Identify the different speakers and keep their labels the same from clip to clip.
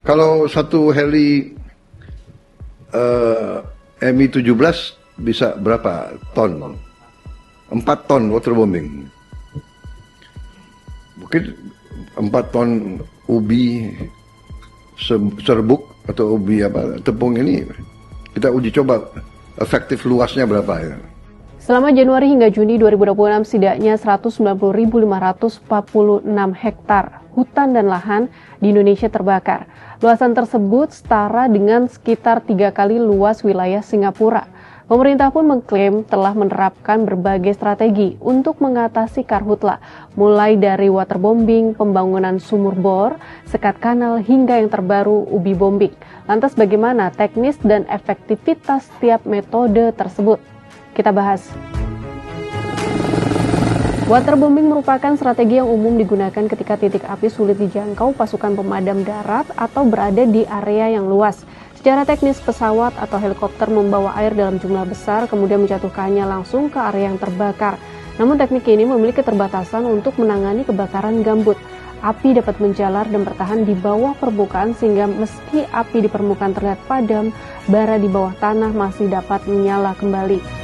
Speaker 1: Kalau satu heli Mi-17 bisa berapa ton? 4 ton waterbombing. Mungkin 4 ton ubi serbuk atau ubi tepung ini kita uji coba efektif luasnya berapa ya.
Speaker 2: Selama Januari hingga Juni 2026, setidaknya 190.546 hektar hutan dan lahan di Indonesia terbakar. Luasan tersebut setara dengan sekitar 3 kali luas wilayah Singapura. Pemerintah pun mengklaim telah menerapkan berbagai strategi untuk mengatasi karhutla, mulai dari waterbombing, pembangunan sumur bor, sekat kanal, hingga yang terbaru ubi bombing. Lantas bagaimana teknis dan efektivitas setiap metode tersebut? Kita bahas. Waterbombing merupakan strategi yang umum digunakan ketika titik api sulit dijangkau pasukan pemadam darat atau berada di area yang luas. Secara teknis, pesawat atau helikopter membawa air dalam jumlah besar kemudian menjatuhkannya langsung ke area yang terbakar. Namun teknik ini memiliki keterbatasan untuk menangani kebakaran gambut. Api dapat menjalar dan bertahan di bawah permukaan sehingga meski api di permukaan terlihat padam, bara di bawah tanah masih dapat menyala kembali.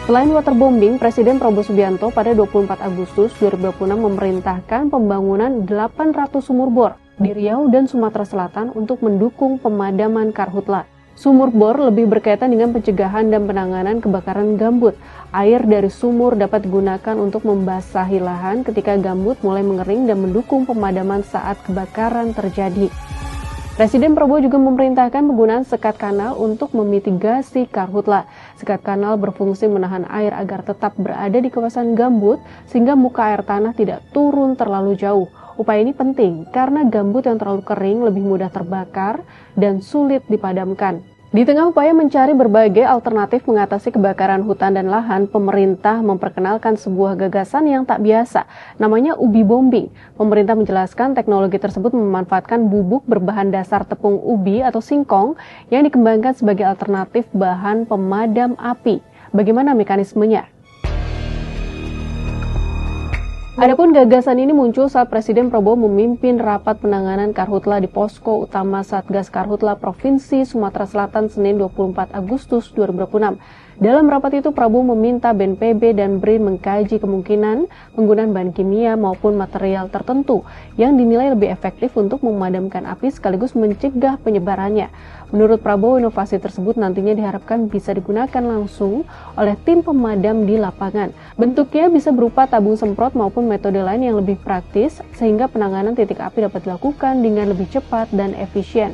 Speaker 2: Selain waterbombing, Presiden Prabowo Subianto pada 24 Agustus 2026 memerintahkan pembangunan 800 sumur bor di Riau dan Sumatera Selatan untuk mendukung pemadaman karhutla. Sumur bor lebih berkaitan dengan pencegahan dan penanganan kebakaran gambut. Air dari sumur dapat digunakan untuk membasahi lahan ketika gambut mulai mengering dan mendukung pemadaman saat kebakaran terjadi. Presiden Prabowo juga memerintahkan penggunaan sekat kanal untuk memitigasi karhutla. Sekat kanal berfungsi menahan air agar tetap berada di kawasan gambut sehingga muka air tanah tidak turun terlalu jauh. Upaya ini penting karena gambut yang terlalu kering lebih mudah terbakar dan sulit dipadamkan. Di tengah upaya mencari berbagai alternatif mengatasi kebakaran hutan dan lahan, pemerintah memperkenalkan sebuah gagasan yang tak biasa, namanya ubi bombing. Pemerintah menjelaskan teknologi tersebut memanfaatkan bubuk berbahan dasar tepung ubi atau singkong yang dikembangkan sebagai alternatif bahan pemadam api. Bagaimana mekanismenya? Adapun gagasan ini muncul saat Presiden Prabowo memimpin rapat penanganan karhutla di Posko Utama Satgas Karhutla Provinsi Sumatera Selatan Senin 24 Agustus 2026. Dalam rapat itu, Prabowo meminta BNPB dan BRIN mengkaji kemungkinan penggunaan bahan kimia maupun material tertentu yang dinilai lebih efektif untuk memadamkan api sekaligus mencegah penyebarannya. Menurut Prabowo, inovasi tersebut nantinya diharapkan bisa digunakan langsung oleh tim pemadam di lapangan. Bentuknya bisa berupa tabung semprot maupun metode lain yang lebih praktis sehingga penanganan titik api dapat dilakukan dengan lebih cepat dan efisien.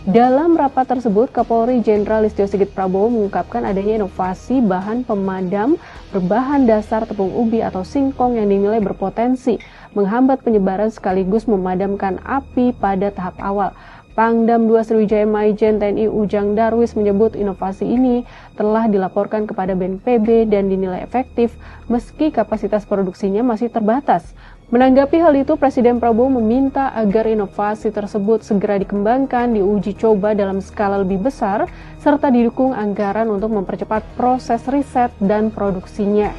Speaker 2: Dalam rapat tersebut, Kapolri Jenderal Listio Sigit Prabowo mengungkapkan adanya inovasi bahan pemadam berbahan dasar tepung ubi atau singkong yang dinilai berpotensi menghambat penyebaran sekaligus memadamkan api pada tahap awal. Pangdam 2 Sriwijaya Maijen TNI Ujang Darwis menyebut inovasi ini telah dilaporkan kepada BNPB dan dinilai efektif meski kapasitas produksinya masih terbatas. Menanggapi hal itu, Presiden Prabowo meminta agar inovasi tersebut segera dikembangkan, diuji coba dalam skala lebih besar, serta didukung anggaran untuk mempercepat proses riset dan produksinya.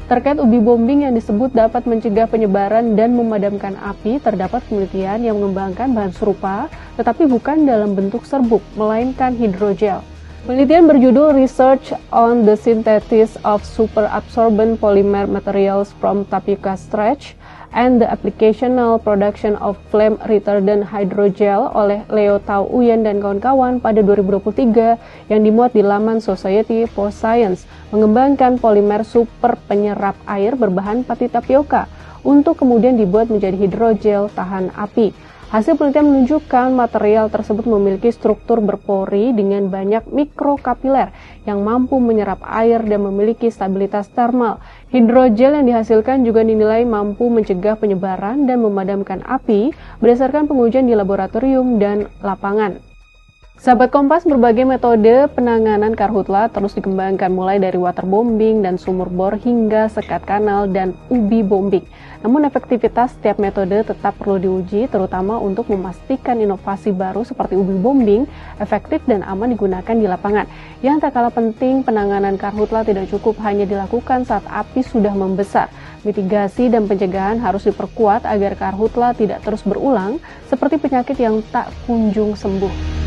Speaker 2: Terkait ubi bombing yang disebut dapat mencegah penyebaran dan memadamkan api, terdapat penelitian yang mengembangkan bahan serupa, tetapi bukan dalam bentuk serbuk, melainkan hidrogel. Penelitian berjudul Research on the Synthesis of Super-Absorbent Polymer Materials from Tapioca Starch and the Applicational Production of Flame Retardant Hydrogel oleh Leo Tao Uyen dan kawan-kawan pada 2023 yang dimuat di laman Society for Science mengembangkan polimer super penyerap air berbahan pati tapioka untuk kemudian dibuat menjadi hidrogel tahan api. Hasil penelitian menunjukkan material tersebut memiliki struktur berpori dengan banyak mikrokapiler yang mampu menyerap air dan memiliki stabilitas termal. Hidrogel yang dihasilkan juga dinilai mampu mencegah penyebaran dan memadamkan api berdasarkan pengujian di laboratorium dan lapangan. Sahabat Kompas, berbagai metode penanganan karhutla terus dikembangkan mulai dari waterbombing dan sumur bor hingga sekat kanal dan ubi bombing. Namun efektivitas setiap metode tetap perlu diuji, terutama untuk memastikan inovasi baru seperti ubi bombing efektif dan aman digunakan di lapangan. Yang tak kalah penting, penanganan karhutla tidak cukup hanya dilakukan saat api sudah membesar. Mitigasi dan pencegahan harus diperkuat agar karhutla tidak terus berulang seperti penyakit yang tak kunjung sembuh.